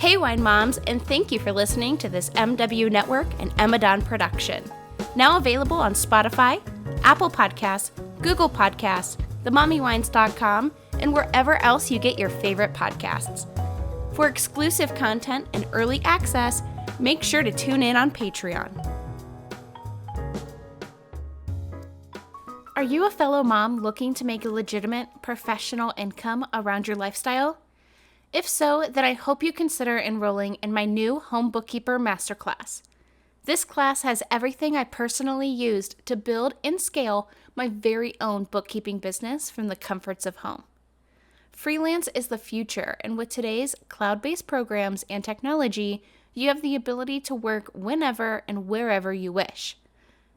Hey Wine Moms, and thank you for listening to this MW Network and Emma Dawn production. Now available on Spotify, Apple Podcasts, Google Podcasts, themommywines.com, and wherever else you get your favorite podcasts. For exclusive content and early access, make sure to tune in on Patreon. Are you a fellow mom looking to make a legitimate professional income around your lifestyle? If so, then I hope you consider enrolling in my new Home Bookkeeper Masterclass. This class has everything I personally used to build and scale my very own bookkeeping business from the comforts of home. Freelance is the future, and with today's cloud-based programs and technology, you have the ability to work whenever and wherever you wish.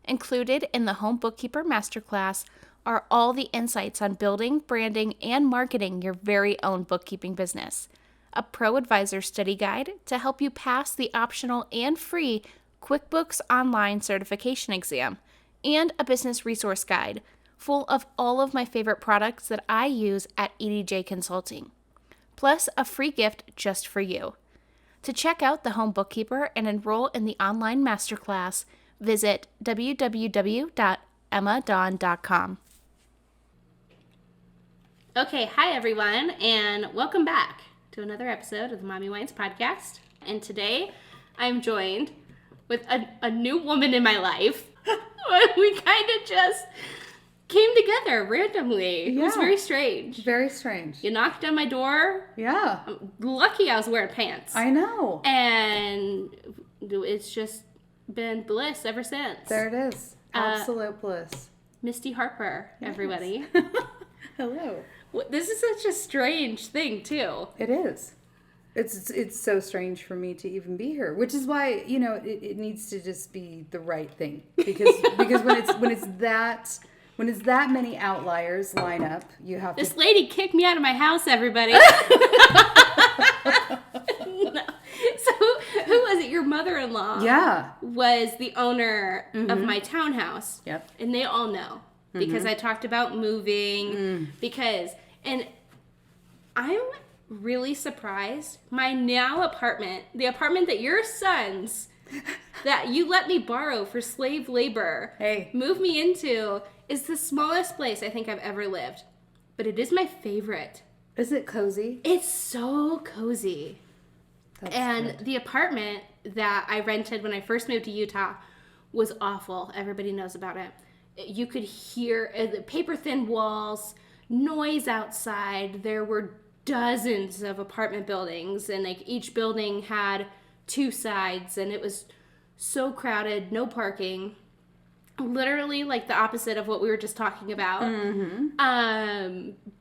Included in the Home Bookkeeper Masterclass are all the insights on building, branding, and marketing your very own bookkeeping business, a Pro Advisor study guide to help you pass the optional and free QuickBooks Online certification exam, and a business resource guide full of all of my favorite products that I use at EDJ Consulting, plus a free gift just for you. To check out the Home Bookkeeper and enroll in the online masterclass, visit www.emmadawn.com. Okay, hi everyone, and welcome back to another episode of the Mommy Wines podcast. And today I'm joined with a new woman in my life. We kind of just came together randomly. It was very strange. Very strange. You knocked on my door. Yeah. I'm lucky I was wearing pants. I know. And it's just been bliss ever since. There it is. Absolute bliss. Misty Harper, yes. Everybody. Hello. This is such a strange thing, too. It is. It's so strange for me to even be here, which is why, it needs to just be the right thing. Because when it's that many outliers line up, you have This lady kicked me out of my house, everybody. No. So, who was it? Your mother-in-law was the owner of my townhouse. Yep. And they all know. Because I talked about moving. And I'm really surprised. My now apartment, the apartment that your sons, that you let me borrow for slave labor, move me into, is the smallest place I think I've ever lived. But it is my favorite. Is it cozy? It's so cozy. That's good. The apartment that I rented when I first moved to Utah was awful. Everybody knows about it. You could hear the paper-thin walls, noise outside. There were dozens of apartment buildings, and each building had two sides, and it was so crowded, no parking. Literally the opposite of what we were just talking about.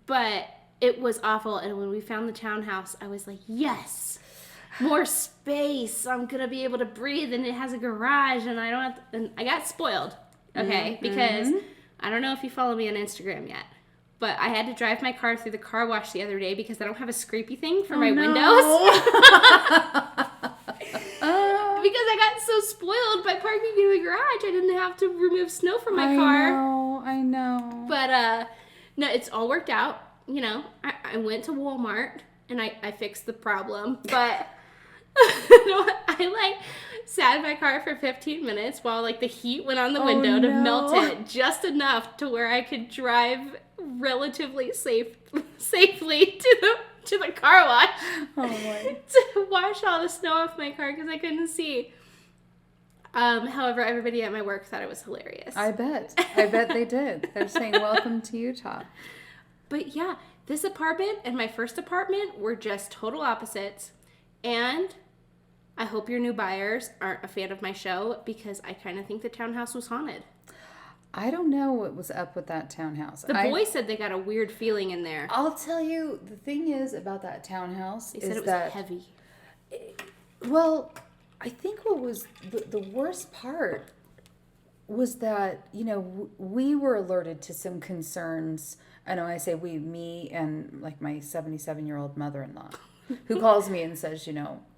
But it was awful, and when we found the townhouse, I was like, yes, more space. I'm gonna be able to breathe, and it has a garage, and I don't have to, and I got spoiled. Okay, because I don't know if you follow me on Instagram yet, but I had to drive my car through the car wash the other day because I don't have a scrapey thing for my windows. Because I got so spoiled by parking in the garage, I didn't have to remove snow from my car. I know. But, no, it's all worked out. I went to Walmart, and I fixed the problem, but I sat in my car for 15 minutes while the heat went on the window to melt it just enough to where I could drive relatively safely to the car wash. Oh my. To wash all the snow off my car because I couldn't see. However, everybody at my work thought it was hilarious. I bet they did. They're saying welcome to Utah. But yeah, this apartment and my first apartment were just total opposites. And I hope your new buyers aren't a fan of my show because I kind of think the townhouse was haunted. I don't know what was up with that townhouse. The boys said they got a weird feeling in there. I'll tell you, the thing is about that townhouse they said it was heavy. Well, I think what was the worst part was that, we were alerted to some concerns. I know I say we, me, and my 77-year-old mother-in-law. Who calls me and says,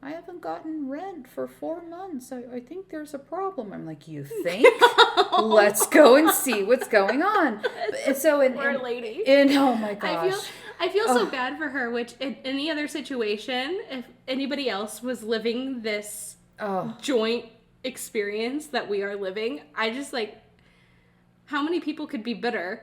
I haven't gotten rent for 4 months. I think there's a problem. I'm like, you think? Let's go and see what's going on. Poor lady. And oh my gosh. I feel so bad for her, which in any other situation, if anybody else was living this joint experience that we are living, I just like, how many people could be bitter?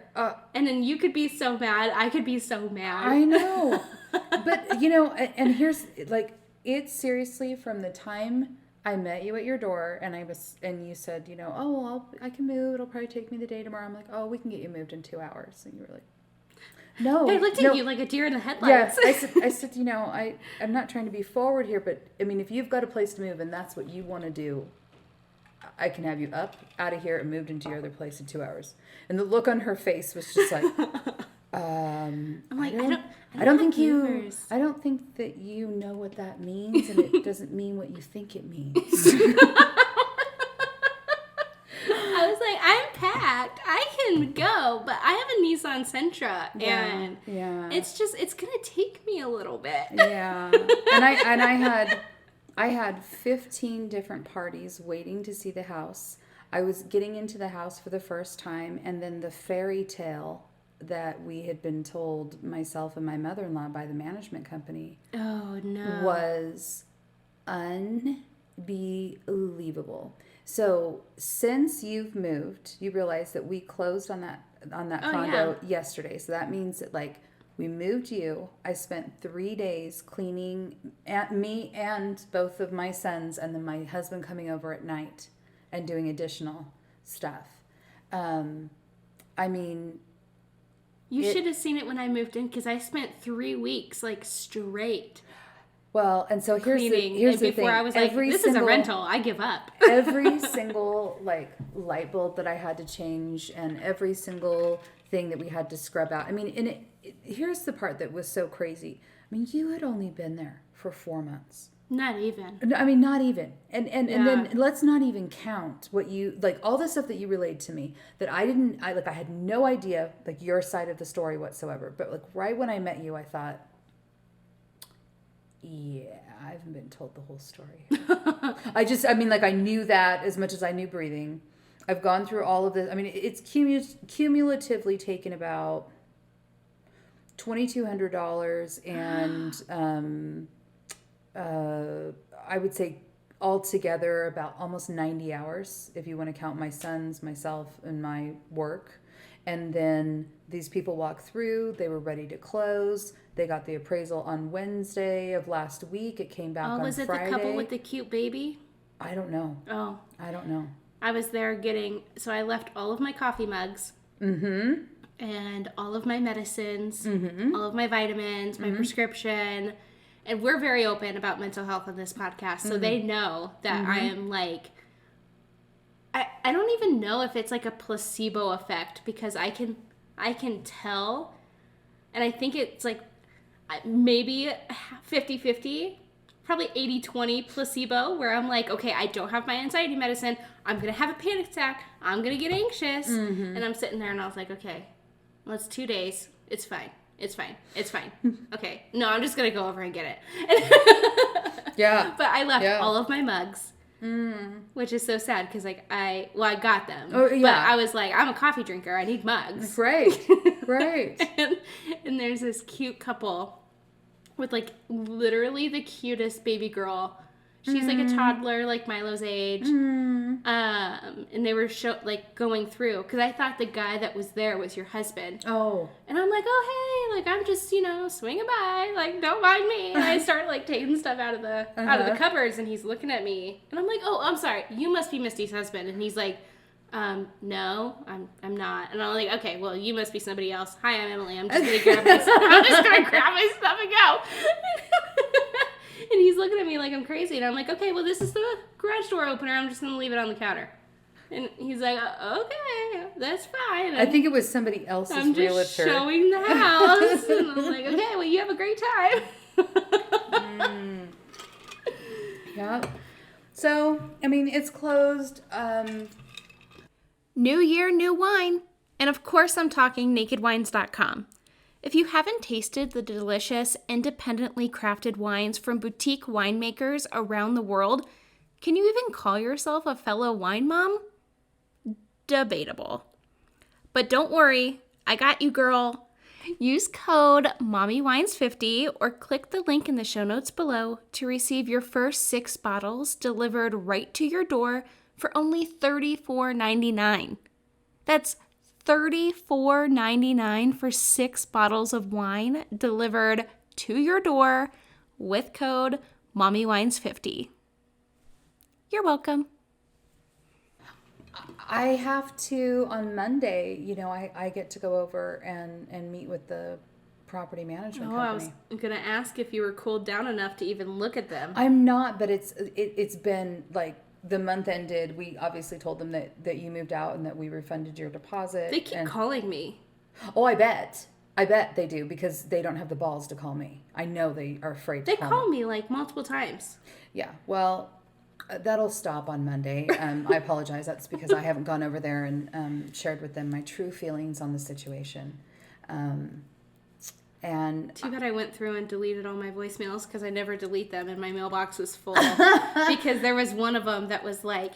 And then you could be so mad, I could be so mad. I know. But, you know, and here's, like, it's seriously from the time I met you at your door and you said, you know, oh, well, I can move. It'll probably take me the day tomorrow. I'm like, oh, we can get you moved in 2 hours. And you were like, no. I looked at you like a deer in the headlights. Yeah, I said, you know, I'm not trying to be forward here, but I mean, if you've got a place to move and that's what you want to do, I can have you up, out of here, and moved into your other place in 2 hours. And the look on her face was just like, I'm like, I don't think that you know what that means, and it doesn't mean what you think it means. I was like, I'm packed. I can go, but I have a Nissan Sentra, and it's gonna take me a little bit. Yeah, and I had 15 different parties waiting to see the house. I was getting into the house for the first time, and then the fairy tale that we had been told, myself and my mother-in-law, by the management company, was unbelievable. So since you've moved, you realize that we closed on that condo yesterday. So that means that, like, we moved you. I spent 3 days cleaning me and both of my sons, and then my husband coming over at night and doing additional stuff. I mean, you should have seen it when I moved in, because I spent 3 weeks like straight. Well, and so here's the thing. Before I was like, this is a rental. I give up. Every single like light bulb that I had to change, and every single thing that we had to scrub out. I mean, and here's the part that was so crazy. I mean, you had only been there for 4 months. Not even. I mean, not even. And then let's not even count what you, like, all the stuff that you relayed to me that I had no idea, like, your side of the story whatsoever. But, like, right when I met you, I thought, yeah, I haven't been told the whole story. I knew that as much as I knew breathing. I've gone through all of this. I mean, it's cumulatively taken about $2,200 and I would say altogether about almost 90 hours if you want to count my sons, myself, and my work. And then these people walked through. They were ready to close. They got the appraisal on Wednesday of last week. It came back on Friday. Was it the couple with the cute baby? I don't know. Oh. I don't know. I was there so I left all of my coffee mugs. Mm-hmm. And all of my medicines. Mm-hmm. All of my vitamins, my prescription. And we're very open about mental health on this podcast, so they know that I am like, I don't even know if it's like a placebo effect, because I can tell, and I think it's like maybe 50-50, probably 80-20 placebo, where I'm like, okay, I don't have my anxiety medicine, I'm going to have a panic attack, I'm going to get anxious, and I'm sitting there and I was like, okay, well, it's 2 days, it's fine. It's fine. Okay. No, I'm just going to go over and get it. Yeah. But I left all of my mugs, which is so sad because, like, I got them. Oh, yeah. But I was like, I'm a coffee drinker. I need mugs. Right. and there's this cute couple with, like, literally the cutest baby girl. She's like a toddler, like Milo's age. And they were going through, because I thought the guy that was there was your husband. Oh. And I'm like, oh, hey, like, I'm just, swinging by, like, don't mind me. And I start, like, taking stuff out of the cupboards, and he's looking at me. And I'm like, oh, I'm sorry, you must be Misty's husband. And he's like, no, I'm not. And I'm like, okay, well, you must be somebody else. Hi, I'm Emily. I'm just gonna grab my stuff and go. And he's looking at me like I'm crazy. And I'm like, okay, well, this is the garage door opener. I'm just going to leave it on the counter. And he's like, okay, that's fine. I think it was somebody else's realtor. I'm just showing the house. And I'm like, okay, well, you have a great time. Yeah. So, I mean, it's closed. New year, new wine. And of course, I'm talking nakedwines.com. If you haven't tasted the delicious, independently crafted wines from boutique winemakers around the world, can you even call yourself a fellow wine mom? Debatable. But don't worry, I got you, girl. Use code MommyWines50 or click the link in the show notes below to receive your first 6 bottles delivered right to your door for only $34.99. That's $34.99 for 6 bottles of wine delivered to your door with code MommyWines50. You're welcome. I have to, on Monday, I get to go over and meet with the property management company. I was going to ask if you were cooled down enough to even look at them. I'm not, but it's been like the month ended. We obviously told them that you moved out and that we refunded your deposit. They keep calling me. Oh, I bet they do, because they don't have the balls to call me. I know they are afraid to call me. They call me like multiple times. Yeah, well, that'll stop on Monday. I apologize. That's because I haven't gone over there and shared with them my true feelings on the situation. And too bad I went through and deleted all my voicemails, because I never delete them, and my mailbox was full. Because there was one of them that was like,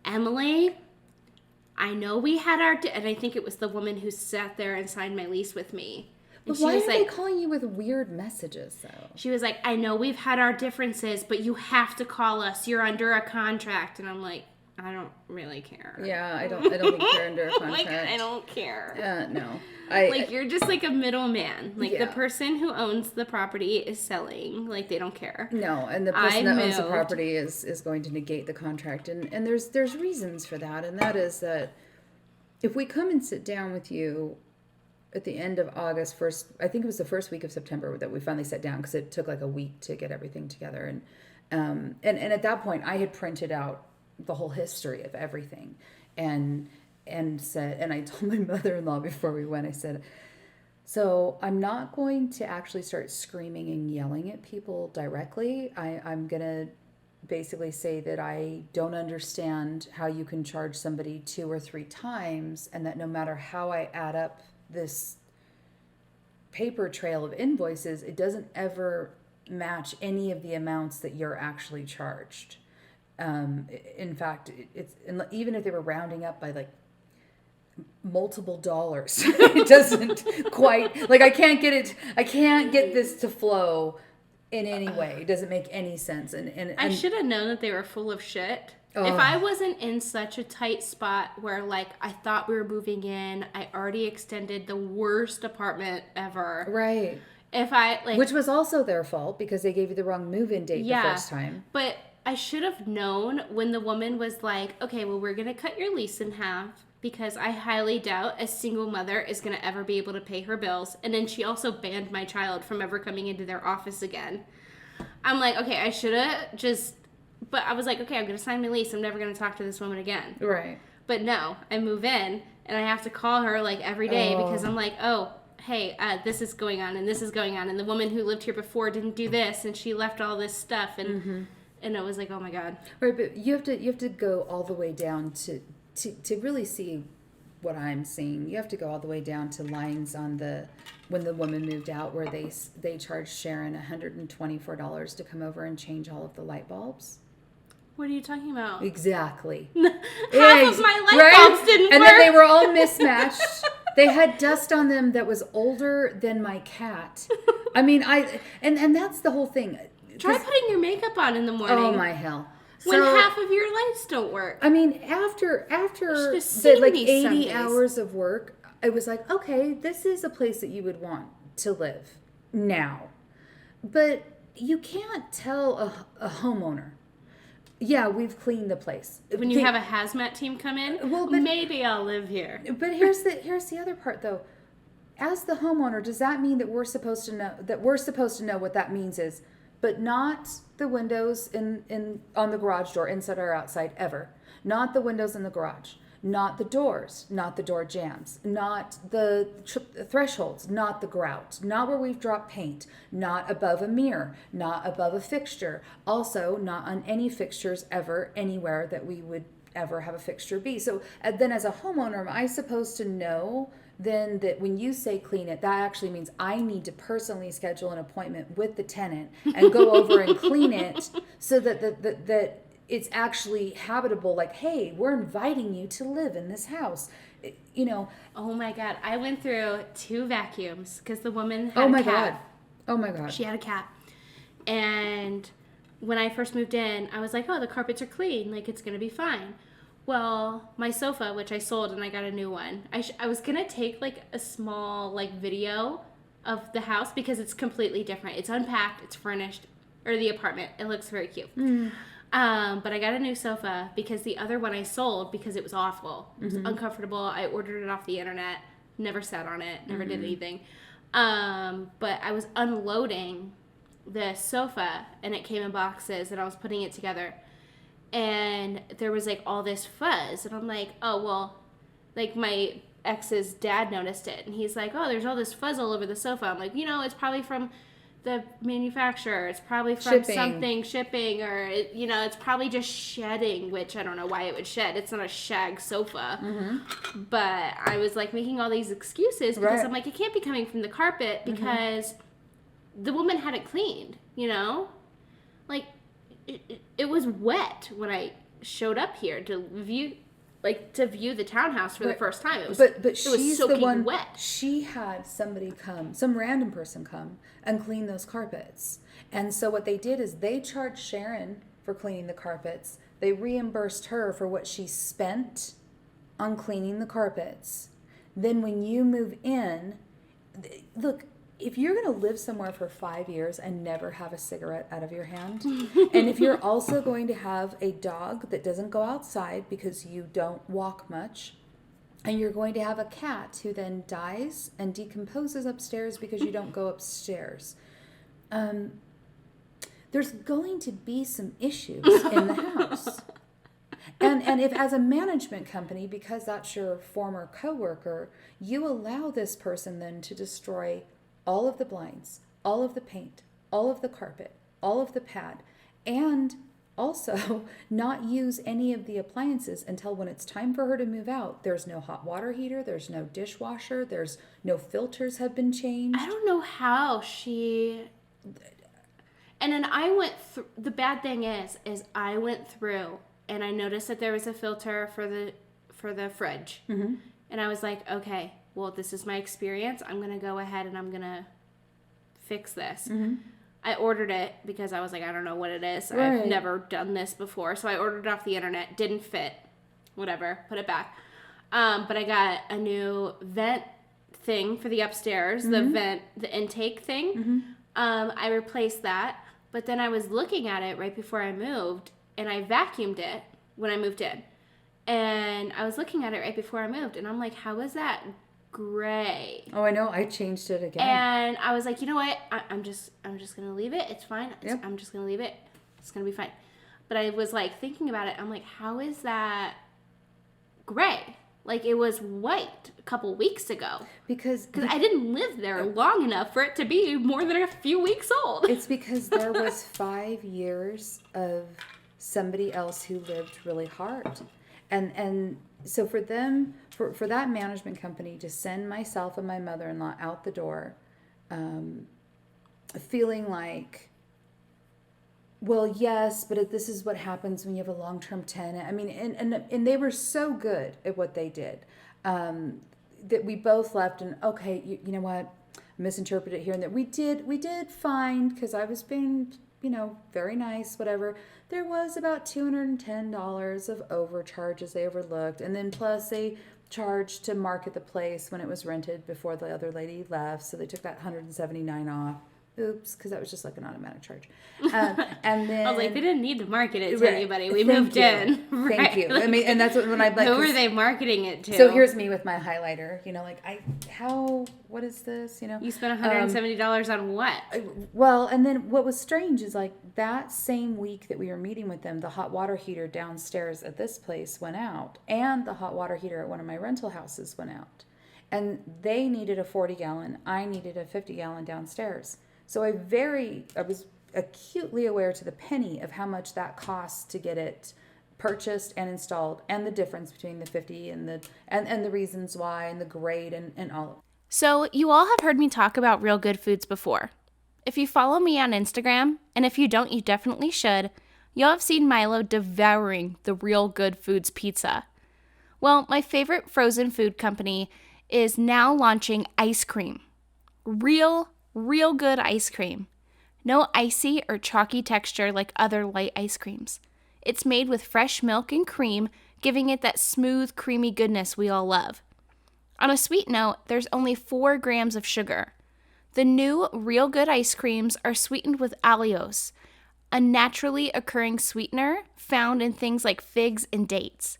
Emily, I know we had and I think it was the woman who sat there and signed my lease with me. But why are they calling you with weird messages, though? She was like, I know we've had our differences, but you have to call us. You're under a contract. And I'm like, I don't really care. Yeah, I don't think you're under a contract. Like, I don't care. No. You're just like a middleman. Like, the person who owns the property is selling. Like, they don't care. No, and the person that owns the property is going to negate the contract. And there's reasons for that. And that is that if we come and sit down with you at the end of August, I think it was the first week of September that we finally sat down, because it took like a week to get everything together. And at that point, I had printed out the whole history of everything, and I told my mother-in-law before we went, I said, so I'm not going to actually start screaming and yelling at people directly. I'm going to basically say that I don't understand how you can charge somebody 2 or 3 times, and that no matter how I add up this paper trail of invoices, it doesn't ever match any of the amounts that you're actually charged. In fact, it's even if they were rounding up by like multiple dollars, it doesn't quite, like I can't get this to flow in any way. It doesn't make any sense. And I should have known that they were full of shit. If I wasn't in such a tight spot where, like, I thought we were moving in, I already extended the worst apartment ever. Right. If I, like... Which was also their fault, because they gave you the wrong move-in date the first time. But I should have known when the woman was like, okay, well, we're going to cut your lease in half, because I highly doubt a single mother is going to ever be able to pay her bills. And then she also banned my child from ever coming into their office again. I'm like, okay, I should have just... But I was like, okay, I'm going to sign my lease. I'm never going to talk to this woman again. Right. But no, I move in, and I have to call her, like, every day because I'm like, oh, hey, this is going on, and this is going on. And the woman who lived here before didn't do this, and she left all this stuff. And and it was like, oh, my God. Right, but you have to go all the way down to really see what I'm seeing. You have to go all the way down to lines on when the woman moved out, where they charged Sharon $124 to come over and change all of the light bulbs. What are you talking about? Exactly. Half of my light bulbs didn't work. And then they were all mismatched. They had dust on them that was older than my cat. I mean, and that's the whole thing. Try putting your makeup on in the morning. Oh, my hell. When half of your lights don't work. I mean, after the, like, 80 hours of work, I was like, okay, this is a place that you would want to live now. But you can't tell a homeowner, yeah, we've cleaned the place. When you have a hazmat team come in, well, maybe I'll live here. But here's the other part, though. As the homeowner, does that mean that we're supposed to know what that means is, but not the windows on the garage door, inside or outside, ever. Not the windows in the garage. Not the doors. Not the door jambs. Not the thresholds. Not the grout. Not where we've dropped paint. Not above a mirror. Not above a fixture. Also, not on any fixtures ever, anywhere that we would ever have a fixture be. So then as a homeowner, am I supposed to know then that when you say clean it, that actually means I need to personally schedule an appointment with the tenant and go over and clean it, so that it's actually habitable. Like, hey, we're inviting you to live in this house. You know. Oh my God. I went through 2 vacuums because the woman had Oh my a cat. God. Oh my God. She had a cat. And when I first moved in, I was like, oh, the carpets are clean. Like, it's going to be fine. Well, my sofa, which I sold and I got a new one, I was going to take, like, a small, like, video of the house because it's completely different. It's unpacked. It's furnished. Or the apartment. It looks very cute. But I got a new sofa because the other one I sold because it was awful. It was uncomfortable. I ordered it off the internet. Never sat on it. Never did anything. But I was unloading the sofa and it came in boxes and I was putting it together. And there was like all this fuzz. And I'm like, oh, well, like my ex's dad noticed it. And he's like, oh, there's all this fuzz all over the sofa. I'm like, it's probably from the manufacturer. It's probably from shipping, or it's probably just shedding, which I don't know why it would shed. It's not a shag sofa. But I was like making all these excuses because I'm like, it can't be coming from the carpet because the woman had it cleaned, like it was wet when I showed up here to view the townhouse for the first time. It was, but she's was soaking the one wet. She had somebody come, some random person come and clean those carpets. And so what they did is they charged Sharon for cleaning the carpets. They reimbursed her for what she spent on cleaning the carpets. Then when you move in, look, if you're going to live somewhere for 5 years and never have a cigarette out of your hand, and if you're also going to have a dog that doesn't go outside because you don't walk much, and you're going to have a cat who then dies and decomposes upstairs because you don't go upstairs, there's going to be some issues in the house. And if as a management company, because that's your former coworker, you allow this person then to destroy all of the blinds, all of the paint, all of the carpet, all of the pad, and also not use any of the appliances until when it's time for her to move out. There's no hot water heater, there's no dishwasher, there's no filters have been changed. I don't know how she... And then I went through... The bad thing is I went through and I noticed that there was a filter for the fridge. And I was like, okay, well, this is my experience. I'm going to go ahead and I'm going to fix this. I ordered it because I was like, I don't know what it is. Right. I've never done this before. So I ordered it off the internet. Didn't fit. Whatever. Put it back. But I got a new vent thing for the upstairs. The intake thing. I replaced that. But then I was looking at it right before I moved. And I vacuumed it when I moved in. And I was looking at it right before I moved. And I'm like, how is that gray? Oh, I know. I changed it again. And I was like, you know what? I'm just gonna leave it. It's fine. Yep. I'm just gonna leave it. It's gonna be fine. But I was like thinking about it. I'm like, how is that gray? Like it was white a couple weeks ago. Because I didn't live there long enough for it to be more than a few weeks old. It's because there was 5 years of somebody else who lived really hard. And so for them, for that management company to send myself and my mother-in-law out the door, feeling like, well, yes, but this is what happens when you have a long-term tenant. I mean, and they were so good at what they did, that we both left and, okay, you know what, misinterpreted it here and there. We did find, because I was being, very nice, whatever. There was about $210 of overcharges they overlooked. And then plus they charged to market the place when it was rented before the other lady left. So they took that $179 off. Oops, because that was just like an automatic charge. And then I was like, they didn't need to market it to Right. anybody. We Thank moved you. in. Thank Right? you. I mean, and that's what when I like. Who were they marketing it to? So here's me with my highlighter. What is this? You spent $170 on what? Well, and then what was strange is like that same week that we were meeting with them, the hot water heater downstairs at this place went out, and the hot water heater at one of my rental houses went out, and they needed a 40-gallon. I needed a 50-gallon downstairs. So I was acutely aware to the penny of how much that costs to get it purchased and installed, and the difference between the 50 and the reasons why and the grade and all of it. So you all have heard me talk about Real Good Foods before. If you follow me on Instagram, and if you don't, you definitely should, Y'all have seen Milo devouring the Real Good Foods pizza. Well, my favorite frozen food company is now launching ice cream. Real good ice cream. No icy or chalky texture like other light ice creams. It's made with fresh milk and cream, giving it that smooth, creamy goodness we all love. On a sweet note, there's only 4 grams of sugar. The new Real Good ice creams are sweetened with allulose, a naturally occurring sweetener found in things like figs and dates.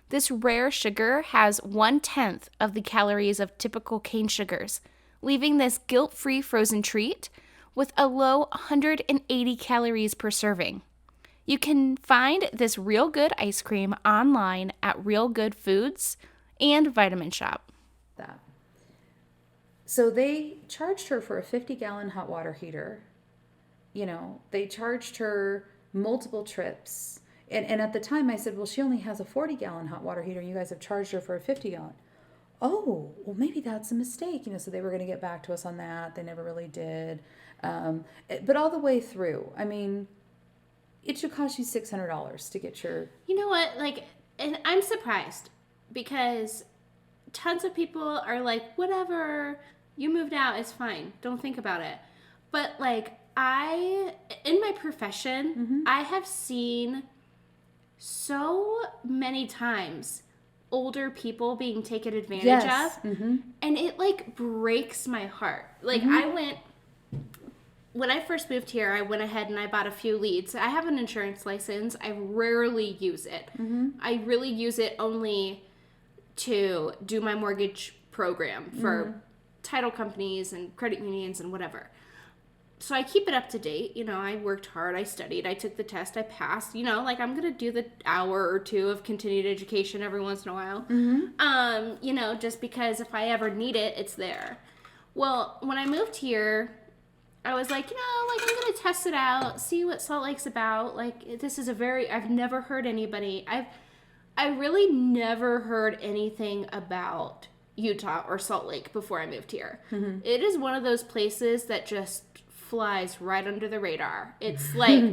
This rare sugar has 1/10 of the calories of typical cane sugars, leaving this guilt-free frozen treat with a low 180 calories per serving. You can find this Real Good ice cream online at Real Good Foods and Vitamin Shop. That. So they charged her for a 50-gallon hot water heater. You know, they charged her multiple trips. And at the time I said, well, she only has a 40-gallon hot water heater. You guys have charged her for a 50-gallon. Oh, well, maybe that's a mistake. You know, so they were going to get back to us on that. They never really did. But all the way through, I mean, it should cost you $600 to get your... You know what? Like, and I'm surprised because tons of people are like, whatever, you moved out, it's fine. Don't think about it. But, like, in my profession, I have seen so many times older people being taken advantage of. And it, like, breaks my heart. Like, when I first moved here, I went ahead and I bought a few leads. I have an insurance license. I rarely use it. I really use it only to do my mortgage program for title companies and credit unions and whatever. So I keep it up to date. You know, I worked hard. I studied. I took the test. I passed. You know, like I'm going to do the hour or two of continued education every once in a while. You know, just because if I ever need it, it's there. Well, when I moved here, I was like, you know, like I'm going to test it out, see what Salt Lake's about. Like this is I've never heard anybody. I really never heard anything about Utah or Salt Lake before I moved here. It is one of those places that just flies right under the radar. It's like,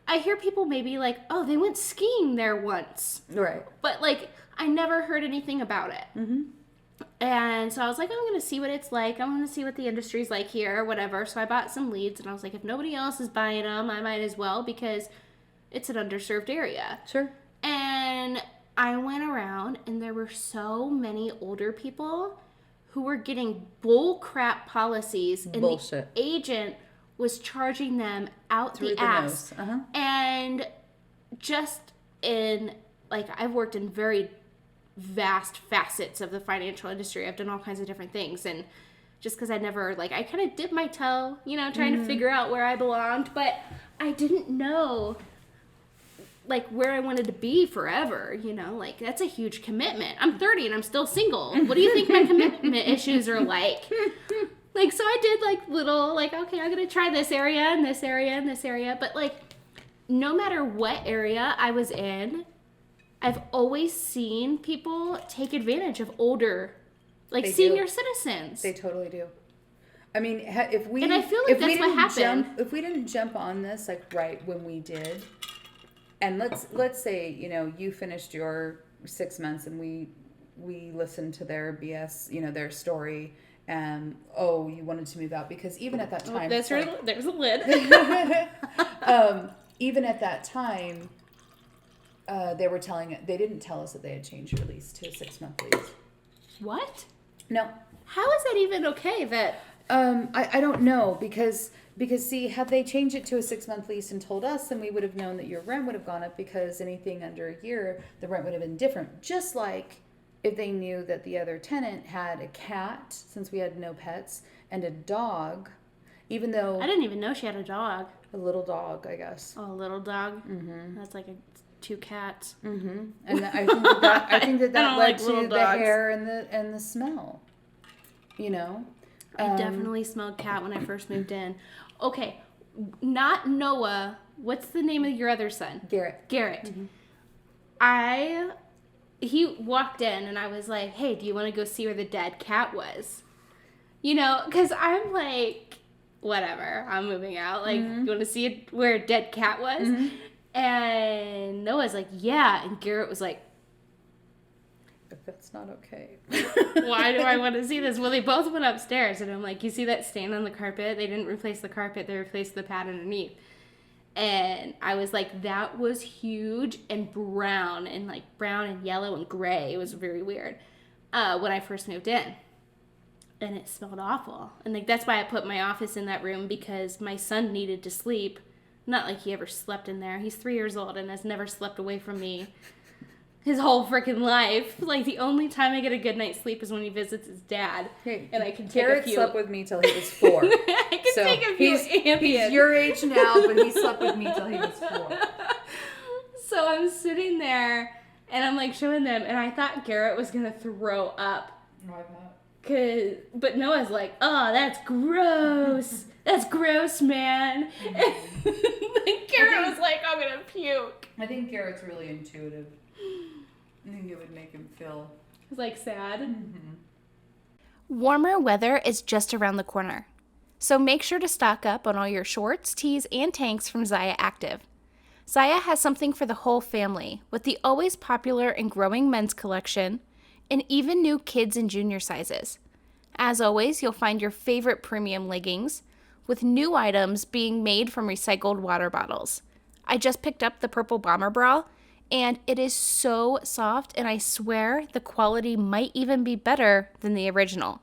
I hear people maybe like, oh, they went skiing there once. Right. But like, I never heard anything about it. And so I was like, I'm going to see what it's like. I'm going to see what the industry's like here or whatever. So I bought some leads and I was like, if nobody else is buying them, I might as well because it's an underserved area. Sure. And I went around and there were so many older people who were getting bull crap policies and Bullshit. the agent was charging them out Through the ass. nose. And just in, like, I've worked in very vast facets of the financial industry. I've done all kinds of different things. And just because I never, like, I kind of dipped my toe, you know, trying to figure out where I belonged. But I didn't know, like, where I wanted to be forever, you know, like, that's a huge commitment. I'm 30 and I'm still single. What do you think my commitment issues are like? Like, so I did, like, little, like, okay, I'm going to try this area and this area and this area. But, like, no matter what area I was in, I've always seen people take advantage of older, like, senior citizens. They totally do. I mean, if we... And I feel like that's what happened. If we didn't jump on this, like, right when we did... And let's say, you know, you finished your 6 months and we listened to their BS, you know, their story, and you wanted to move out because even at that time, there's a lid. Even at that time, they didn't tell us that they had changed your lease to a 6-month lease. What? No. How is that even okay? That I don't know because see, had they changed it to a 6-month lease and told us, then we would have known that your rent would have gone up because anything under a year, the rent would have been different. Just like if they knew that the other tenant had a cat, since we had no pets, and a dog, even though... I didn't even know she had a dog. A little dog, I guess. Oh, a little dog? That's like 2 cats. And I think that led like to little the dogs. hair and the smell, you know? I definitely smelled cat when I first moved in. Okay, not Noah. What's the name of your other son? Garrett. He walked in and I was like, hey, do you want to go see where the dead cat was? You know, because I'm like, whatever, I'm moving out. Like, you want to see where a dead cat was? And Noah's like, yeah. And Garrett was like, But that's not okay. why do I want to see this? Well, they both went upstairs, and I'm like, you see that stain on the carpet? They didn't replace the carpet, they replaced the pad underneath. And I was like, that was huge and brown and yellow and gray. It was very weird when I first moved in. And it smelled awful. And like that's why I put my office in that room, because my son needed to sleep. Not like he ever slept in there. He's 3 years old and has never slept away from me his whole freaking life. Like, the only time I get a good night's sleep is when he visits his dad. Hey, and I can take Garrett a few. slept with me till he was 4. I can take a few Ambien. He's your age now, but he slept with me till he was 4. So I'm sitting there, and I'm, like, showing them, and I thought Garrett was going to throw up. Why not? But Noah's like, oh, that's gross. That's gross, man. And Garrett was like, I'm going to puke. I think Garrett's really intuitive. I think it would make him feel It's like sad. Warmer weather is just around the corner. So make sure to stock up on all your shorts, tees, and tanks from Zaya Active. Zaya has something for the whole family, with the always popular and growing men's collection, and even new kids and junior sizes. As always, you'll find your favorite premium leggings, with new items being made from recycled water bottles. I just picked up the purple bomber bra, and it is so soft, and I swear the quality might even be better than the original.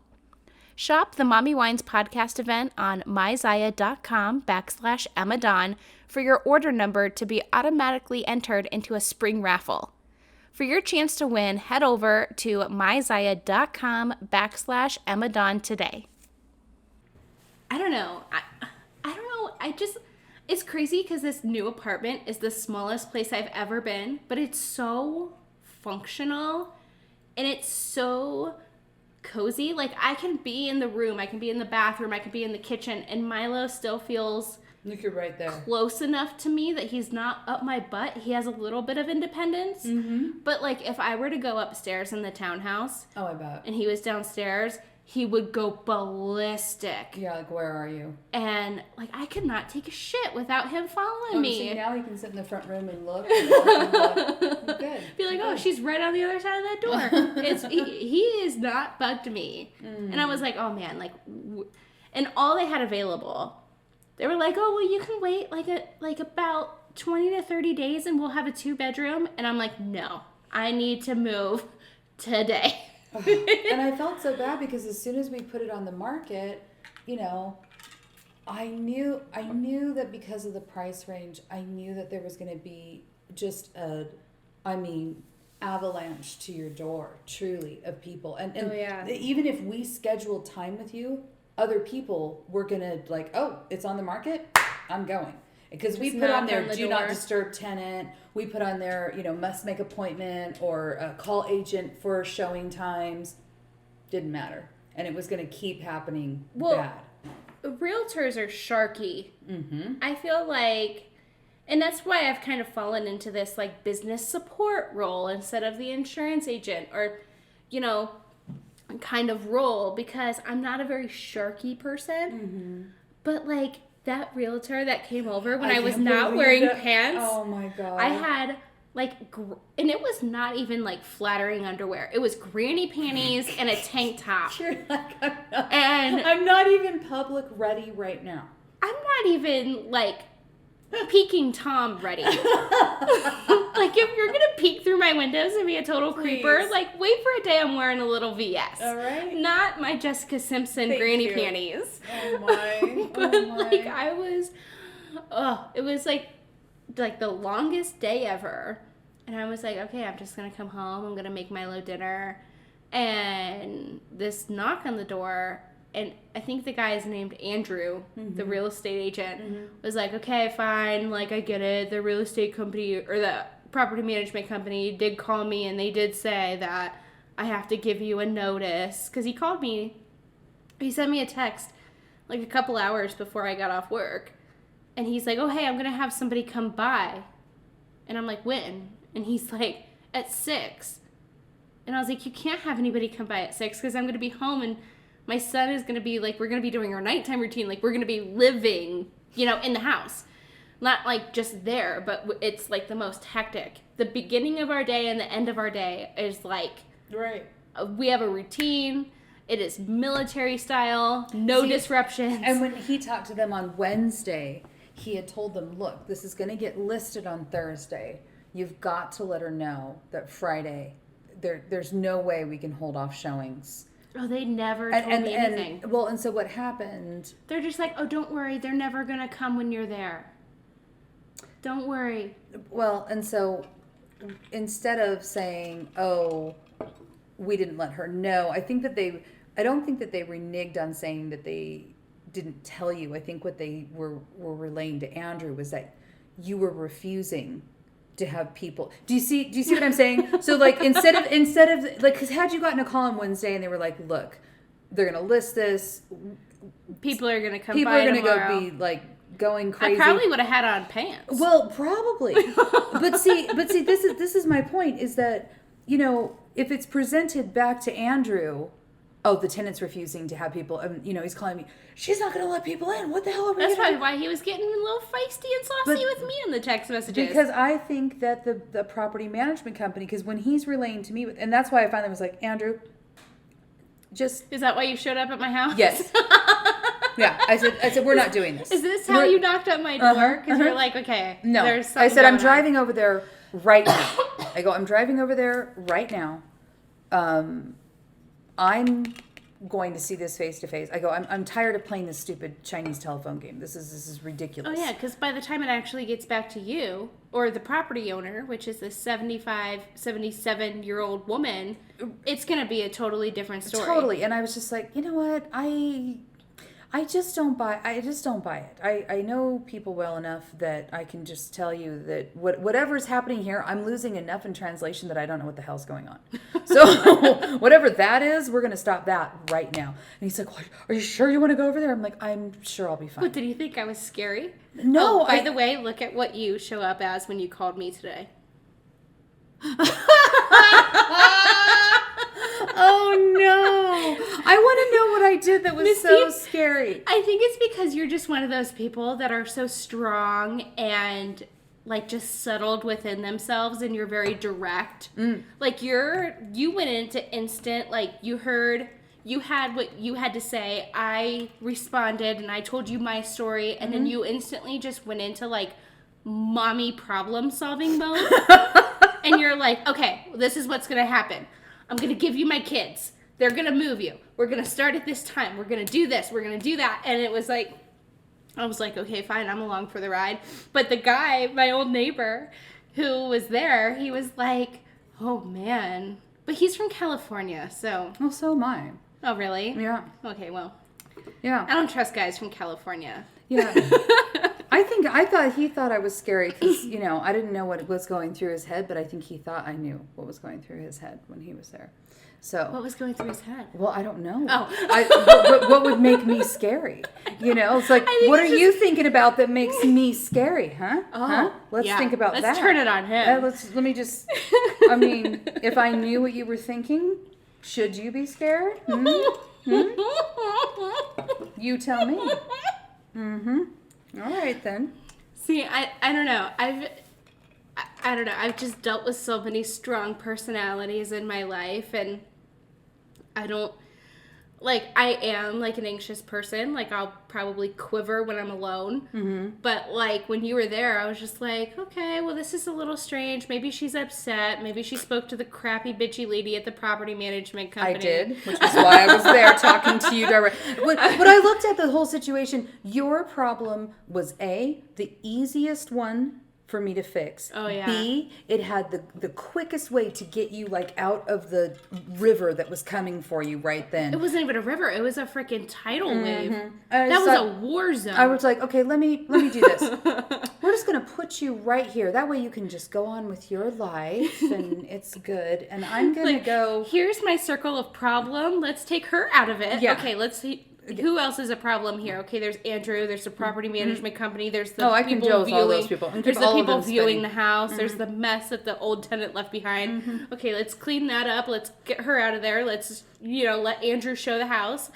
Shop the Mommy Wines podcast event on myzaya.com/Emma for your order number to be automatically entered into a spring raffle. For your chance to win, head over to myzaya.com/Emma today. I don't know. I don't know. It's crazy because this new apartment is the smallest place I've ever been, but it's so functional and it's so cozy. Like, I can be in the room, I can be in the bathroom, I can be in the kitchen, and Milo still feels Look, you're right there. close enough to me that he's not up my butt. He has a little bit of independence. But, like, if I were to go upstairs in the townhouse Oh, I bet. and he was downstairs, he would go ballistic. Yeah, like, where are you? And, like, I could not take a shit without him following me. See, now he can sit in the front room and look. And look, and look. You're good. Be like, oh, she's right on the other side of that door. He is not bugged me. And I was like, oh man, like, and all they had available, they were like, oh, well, you can wait like about 20 to 30 days and we'll have a 2-bedroom. And I'm like, no, I need to move today. And I felt so bad because as soon as we put it on the market, you know, I knew that because of the price range, I knew that there was going to be just avalanche to your door, truly, of people. And Oh, yeah. even if we scheduled time with you, other people were going to like, oh, it's on the market, I'm going. Because we Just put on knock there, on the do not door. disturb tenant. We put on there, must make appointment or call agent for showing times. Didn't matter. And it was going to keep happening bad. Realtors are sharky. Mm-hmm. I feel like, and that's why I've kind of fallen into this like business support role instead of the insurance agent or, kind of role, because I'm not a very sharky person. Mm-hmm. But like that realtor that came over when I was can't not believe wearing that. pants, Oh my God. I had and it was not even like flattering underwear. It was granny panties and a tank top. You're like, And I'm not even public ready right now. I'm not even like peeking Tom ready. Like, if you're gonna peek through my windows and be a total creeper, Please. like wait for a day I'm wearing a little VS. All right. Not my Jessica Simpson Thank granny you. panties. Oh my. But Oh my. like it was like the longest day ever. And I was like, okay, I'm just gonna come home, I'm gonna make Milo dinner. And this knock on the door, and I think the guy is named Andrew, the real estate agent, was like, okay, fine, like I get it. The real estate company or the property management company did call me and they did say that I have to give you a notice. Because he called me, he sent me a text like a couple hours before I got off work. And he's like, oh, hey, I'm going to have somebody come by. And I'm like, when? And he's like, at 6. And I was like, you can't have anybody come by at 6 because I'm going to be home in My son is going to be like, we're going to be doing our nighttime routine. Like, we're going to be living, in the house. Not like just there, but it's like the most hectic. The beginning of our day and the end of our day is like, right. We have a routine. It is military style, no disruptions. And when he talked to them on Wednesday, he had told them, look, this is going to get listed on Thursday. You've got to let her know that Friday, there's no way we can hold off showings. Oh, they never told me anything. And so what happened? They're just like, oh, don't worry. They're never going to come when you're there. Don't worry. Well, and so instead of saying, oh, we didn't let her know, I don't think that they reneged on saying that they didn't tell you. I think what they were relaying to Andrew was that you were refusing to have people. Do you see what I'm saying? So like instead of like, because had you gotten a call on Wednesday and they were like, look, they're gonna list this, people are gonna come. People by are gonna tomorrow. go be like going crazy. I probably would have had on pants. Well, probably. but see, this is my point, is that, if it's presented back to Andrew, oh, the tenant's refusing to have people, he's calling me, she's not going to let people in. What the hell are we That's gonna probably why he was getting a little feisty and saucy with me in the text messages. Because I think that the property management company, because when he's relaying to me, and that's why I finally was like, Andrew, just... Is that why you showed up at my house? Yes. Yeah, I said, we're not doing this. Is this how you knocked at my door? Because you're like, okay, no. There's something I said, I'm going driving over there right now. I go, I'm driving over there right now. I'm going to see this face to face. I go, I'm tired of playing this stupid Chinese telephone game. This is ridiculous. Oh yeah, because by the time it actually gets back to you or the property owner, which is this 77-year-old woman, it's going to be a totally different story. Totally. And I was just like, you know what? I just don't buy it. I know people well enough that I can just tell you that whatever's happening here, I'm losing enough in translation that I don't know what the hell's going on. So whatever that is, we're going to stop that right now. And he's like, what? Are you sure you want to go over there? I'm like, I'm sure I'll be fine. What, did you think I was scary? No. By the way, look at what you show up as when you called me today. Oh no! I want to know what I did that was so scary. I think it's because you're just one of those people that are so strong and like just settled within themselves, and you're very direct. Like you went into instant, like you had what you had to say. I responded and I told you my story, and then you instantly just went into like mommy problem solving mode. And you're like, okay, this is what's gonna happen. I'm going to give you my kids. They're going to move you. We're going to start at this time. We're going to do this. We're going to do that. And it was like, I was like, okay, fine. I'm along for the ride. But the guy, my old neighbor who was there, he was like, oh man. But he's from California, so. Well, so am I. Oh, really? Yeah. Okay, well. Yeah. I don't trust guys from California. Yeah. He thought I was scary because, I didn't know what was going through his head, but I think he thought I knew what was going through his head when he was there. So. What was going through his head? Well, I don't know. Oh. What would make me scary? It's like, what are you thinking about that makes me scary, huh? Oh, huh? Let's think about that. Let's turn it on him. Let me just, if I knew what you were thinking, should you be scared? You tell me. All right, then. See, I don't know. I don't know. I've just dealt with so many strong personalities in my life, and I am like an anxious person. Like, I'll probably quiver when I'm alone. But like when you were there, I was just like, okay, well, this is a little strange. Maybe she's upset. Maybe she spoke to the crappy bitchy lady at the property management company. I did, which is why I was there talking to you directly. But I looked at the whole situation. Your problem was A, the easiest one for me to fix. Oh, yeah. B, it had the quickest way to get you like out of the river that was coming for you right then. It wasn't even a river. It was a freaking tidal wave. That was a war zone. I was like, okay, let me do this. We're just going to put you right here. That way you can just go on with your life and it's good. And I'm going to go. Here's my circle of problem. Let's take her out of it. Yeah. Okay, let's see. who else is a problem here? Okay, there's Andrew, there's the property management company, there's the I can deal with all those people. And there's keep the all of people them viewing spinning. the house, there's the mess that the old tenant left behind. Okay, let's clean that up, let's get her out of there, let's, let Andrew show the house.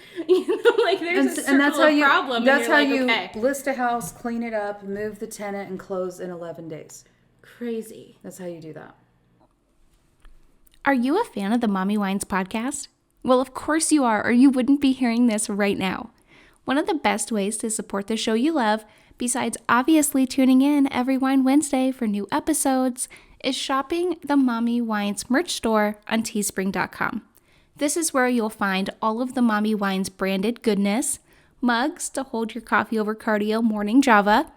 Like there's a circle of problem. That's how you okay. list a house, clean it up, move the tenant, and close in 11 days. Crazy. That's how you do that. Are you a fan of the Mommy Wines podcast? Well, of course you are, or you wouldn't be hearing this right now. One of the best ways to support the show you love, besides obviously tuning in every Wine Wednesday for new episodes, is shopping the Mommy Wines merch store on teespring.com. This is where you'll find all of the Mommy Wines branded goodness, mugs to hold your coffee over cardio morning Java,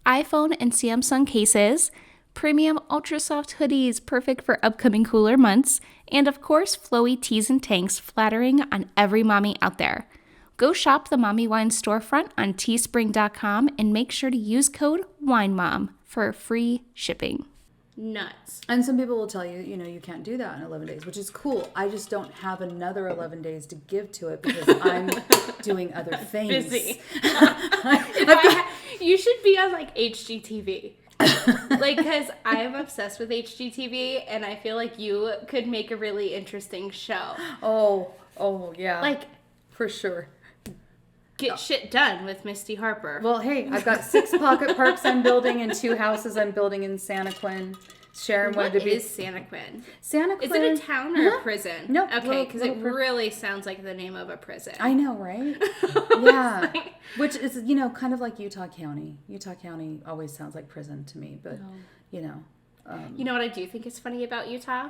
iPhone and Samsung cases, premium ultra soft hoodies perfect for upcoming cooler months, and of course, flowy tees and tanks flattering on every mommy out there. Go shop the Mommy Wine storefront on teespring.com and make sure to use code WINEMOM for free shipping. Nuts. And some people will tell you, you can't do that in 11 days, which is cool. I just don't have another 11 days to give to it because I'm doing other things. Busy. You should be on like HGTV. Because I am obsessed with HGTV and I feel like you could make a really interesting show. Oh yeah. Like, for sure. Get shit done with Misty Harper. Well, hey, I've got 6 pocket parks I'm building and 2 houses I'm building in Santaquin. Sharon wanted to be. What is Santaquin? Santaquin. Is it a town or a prison? No. Okay, because it really sounds like the name of a prison. I know, right? Yeah. Which is, kind of like Utah County. Utah County always sounds like prison to me, but, You know what I do think is funny about Utah?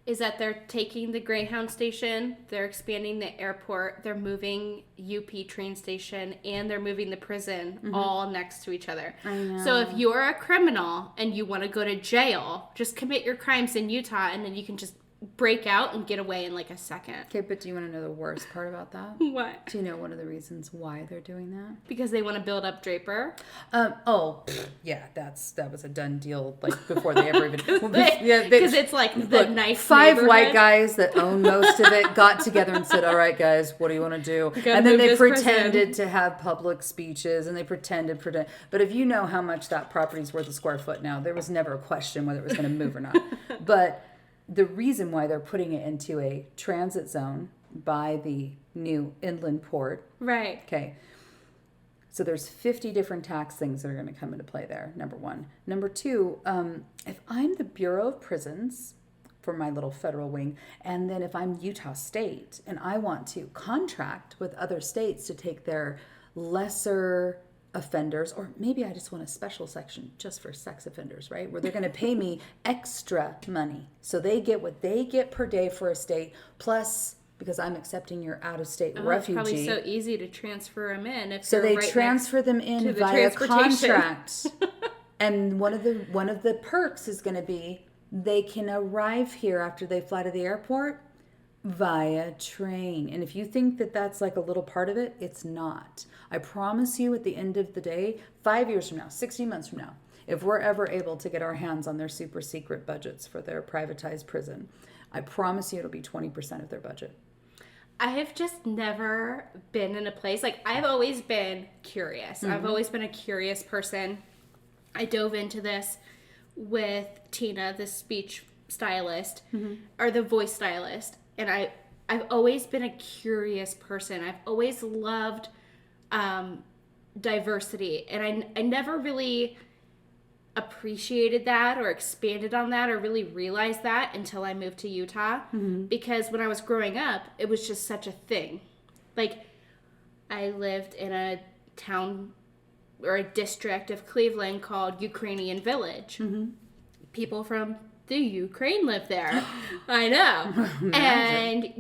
Is that they're taking the Greyhound station, they're expanding the airport, they're moving UP train station, and they're moving the prison all next to each other. I know. So if you're a criminal and you want to go to jail, just commit your crimes in Utah and then you can just break out and get away in like a second. Okay, but do you want to know the worst part about that? What? Do you know one of the reasons why they're doing that? Because they want to build up Draper? Yeah, that was a done deal, like, before they ever even... Because it's like the nice 5 white guys that own most of it got together and said, all right, guys, what do you want to do? And then they pretended to have public speeches, and they pretended. But if you know how much that property's worth a square foot now, there was never a question whether it was going to move or not. But the reason why they're putting it into a transit zone by the new inland port. Right. Okay. So there's 50 different tax things that are going to come into play there, number one. Number two, if I'm the Bureau of Prisons for my little federal wing, and then if I'm Utah State and I want to contract with other states to take their lesser offenders, or maybe I just want a special section just for sex offenders, right? Where they're going to pay me extra money. So they get what they get per day for a state, plus, because I'm accepting your out-of-state refugee. It's probably so easy to transfer them in. If So they right transfer them in via contract. And one of the perks is going to be they can arrive here after they fly to the airport via train. And if you think that that's like a little part of it, it's not. I promise you, at the end of the day, 5 years from now, 60 months from now, if we're ever able to get our hands on their super secret budgets for their privatized prison, I promise you it'll be 20% of their budget. I have just never been in a place, like, I've always been curious. I've always been a curious person. I dove into this with Tina, the speech stylist, or the voice stylist, and I've always been a curious person. I've always loved diversity, and I never really appreciated that or expanded on that or really realized that until I moved to Utah, because when I was growing up, it was just such a thing. Like, I lived in a town or a district of Cleveland called Ukrainian Village. People from the Ukraine live there. I know. And,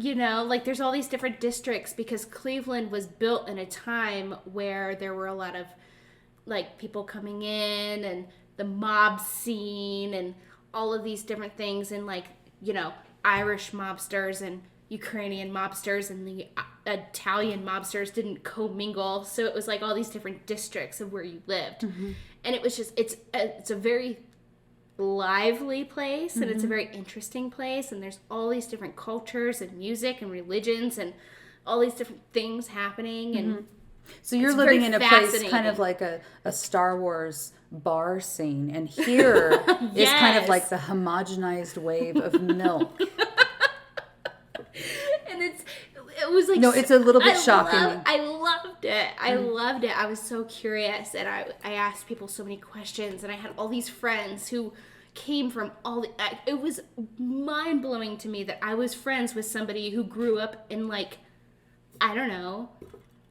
like, there's all these different districts because Cleveland was built in a time where there were a lot of, like, people coming in and the mob scene and all of these different things, and, like, Irish mobsters and Ukrainian mobsters and the Italian mobsters didn't commingle. So it was like all these different districts of where you lived. And it was just, it's a very lively place, and it's a very interesting place, and there's all these different cultures and music and religions and all these different things happening. And So you're it's living very in a place fascinating. kind of like a Star Wars bar scene, and here is kind of Yes. like the homogenized wave of milk. And it was like, No, it's a little bit shocking. I loved it. I loved it. I was so curious, and I asked people so many questions, and I had all these friends who came from it was mind blowing to me that I was friends with somebody who grew up in, like, I don't know,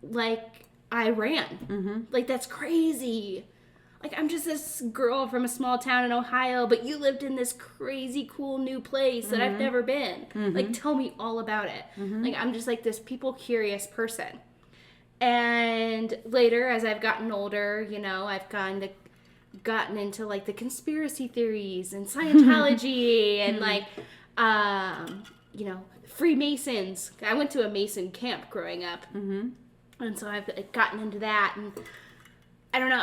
like Iran. Like, that's crazy. Like, I'm just this girl from a small town in Ohio, but you lived in this crazy cool new place that I've never been. Like, tell me all about it. Like, I'm just like this people curious person. And later, as I've gotten older, you know, I've gotten into like the conspiracy theories and Scientology and like, you know, Freemasons. I went to a Mason camp growing up. And so I've gotten into that, and I don't know,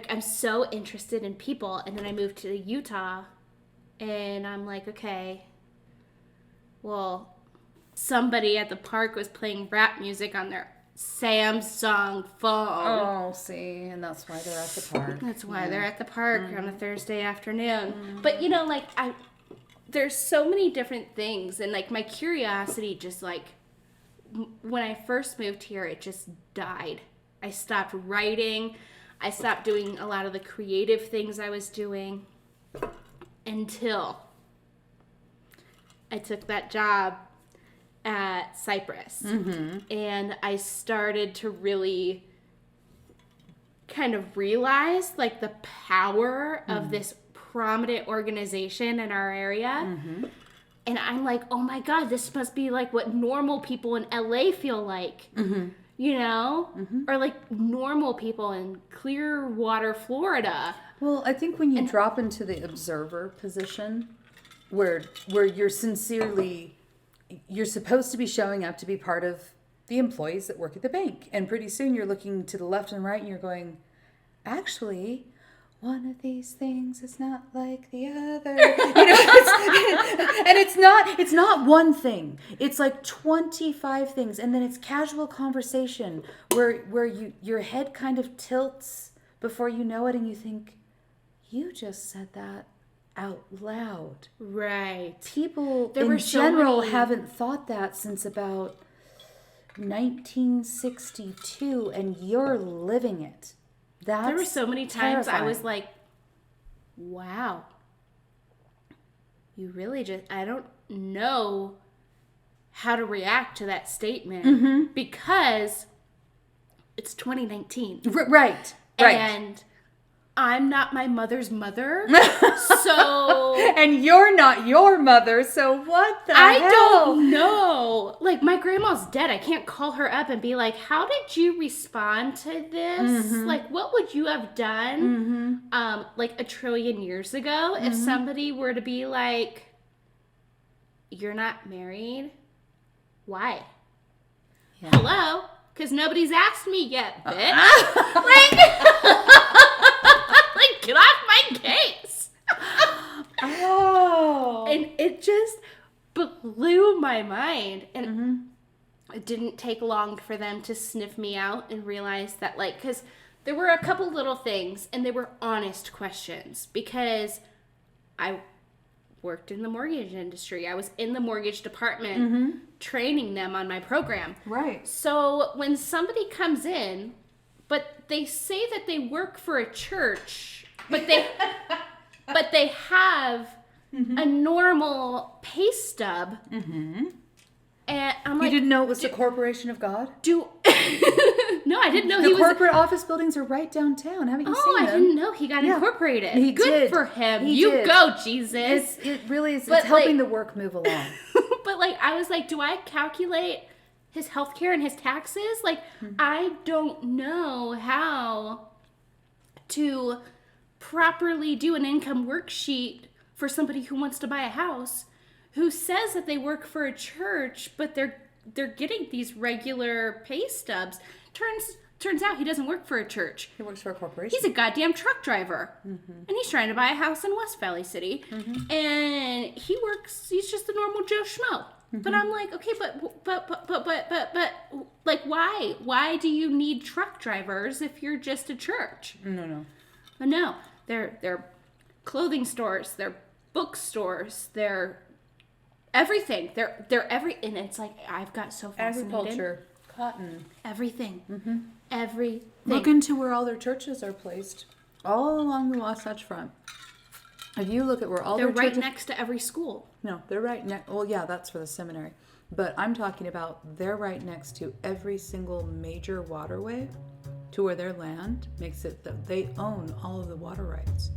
I'm so interested in people. And then I moved to Utah, and I'm like, okay, well, somebody at the park was playing rap music on their Samsung phone. Oh, see, and that's why they're at the park. That's why they're at the park on a Thursday afternoon. But, you know, like, there's so many different things, and, like, my curiosity just, like, when I first moved here, it just died. I stopped writing. I stopped doing a lot of the creative things I was doing until I took that job at Cypress. And I started to really kind of realize, like, the power of this prominent organization in our area. And I'm like, oh my God, this must be like what normal people in LA feel like, you know? Or like normal people in Clearwater, Florida. Well, I think when you drop into the observer position, where you're supposed to be showing up to be part of the employees that work at the bank. And pretty soon you're looking to the left and right and you're going, actually, one of these things is not like the other. You know, and it's not one thing. It's like 25 things. And then it's casual conversation where your head kind of tilts before you know it, and you think, you just said that out loud. Right. People There were in so general many- haven't thought that since about 1962, and you're living it. That's There were so many times I was terrifying. like, wow. You really just, I don't know how to react to that statement because it's 2019. Right. And I'm not my mother's mother. So And you're not your mother, so what the I hell? don't know. Like, my grandma's dead. I can't call her up and be like, how did you respond to this? Like, what would you have done like a trillion years ago if somebody were to be like, you're not married? Why? Yeah. Hello? Because nobody's asked me yet, bitch. Like, get off my case. Oh. And it just blew my mind. And it didn't take long for them to sniff me out and realize that, like, because there were a couple little things, and they were honest questions, because I worked in the mortgage industry. I was in the mortgage department training them on my program. Right. So when somebody comes in, but they say that they work for a church, but they have a normal pay stub, and I'm You like, didn't know it was the Corporation of God? no, I didn't know The he was. corporate office buildings are right downtown. Haven't you Oh, seen I them? didn't know he got Yeah. incorporated. He Good did. for him. He You did. go, Jesus. It really is. But, It's helping like- the work move along. But, like, I was like, do I calculate his health care and his taxes? Like, I don't know how to properly do an income worksheet for somebody who wants to buy a house, who says that they work for a church, but they're getting these regular pay stubs. Turns out he doesn't work for a church. He works for a corporation. He's a goddamn truck driver. And he's trying to buy a house in West Valley City. And he's just a normal Joe Schmo. But I'm like, okay, but, like, why? Why do you need truck drivers if you're just a church? No. But no, they're clothing stores, they're bookstores, they're everything. They're and it's like, I've got so fascinated. Agriculture, cotton. Everything. Everything. Look into where all their churches are placed, all along the Wasatch Front. If you look at where all they're their right churches... next to every school. No, they're right next... Well, yeah, that's for the seminary. But I'm talking about they're right next to every single major waterway to where their land makes it that they own all of the water rights.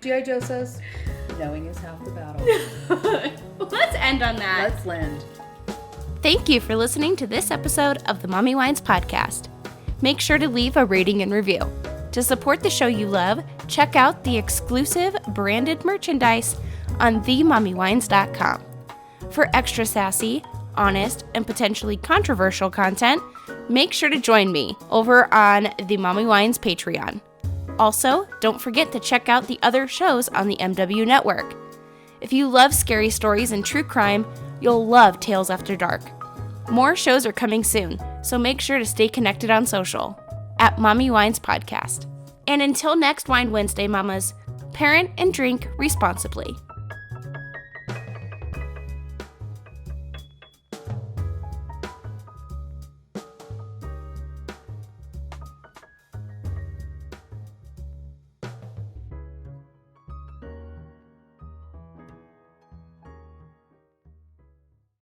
G.I. Joe says, knowing is half the battle. Let's end on that. Let's land. Thank you for listening to this episode of the Mommy Wines Podcast. Make sure to leave a rating and review. To support the show you love, check out the exclusive branded merchandise on themommywines.com. For extra sassy, honest, and potentially controversial content, make sure to join me over on the Mommy Wines Patreon. Also, don't forget to check out the other shows on the MW Network. If you love scary stories and true crime, you'll love Tales After Dark. More shows are coming soon, so make sure to stay connected on social at Mommy Wines Podcast. And until next Wine Wednesday, mamas, parent and drink responsibly.